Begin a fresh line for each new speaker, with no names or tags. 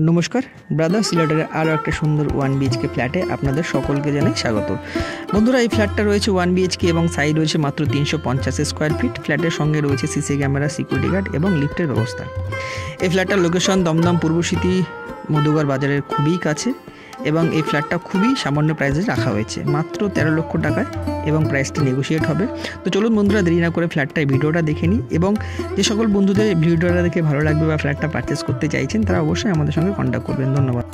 নমস্কার ব্রাদার সিলেটের আরও একটা সুন্দর 1 বিএইচকে ফ্ল্যাটে আপনাদের সকলকে জানাই স্বাগত। বন্ধুরা, এই ফ্ল্যাটটা রয়েছে 1 বিএইচকে এবং সাইজ রয়েছে মাত্র 350 স্কোয়ার ফিট। ফ্ল্যাটের সঙ্গে রয়েছে সিসি ক্যামেরা, সিকিউরিটি গার্ড এবং লিফটের ব্যবস্থা। এই ফ্ল্যাটটার লোকেশন দমদম পূর্ব সিটি মধুগড় বাজারের খুবই কাছে এবং এই ফ্ল্যাটটা খুবই সামান্য প্রাইসে রাখা হয়েছে, মাত্র 13 লক্ষ টাকায়, এবং প্রাইসটি নেগোশিয়েট হবে। তো চলুন বন্ধুরা, দেরি না করে ফ্ল্যাটটার ভিডিওটা দেখে নিই, এবং যে সকল বন্ধুদের ভিডিওটা দেখে ভালো লাগবে বা ফ্ল্যাটটা পারচেস করতে চাইছেন তারা অবশ্যই আমাদের সঙ্গে কন্ট্যাক্ট করবেন। ধন্যবাদ।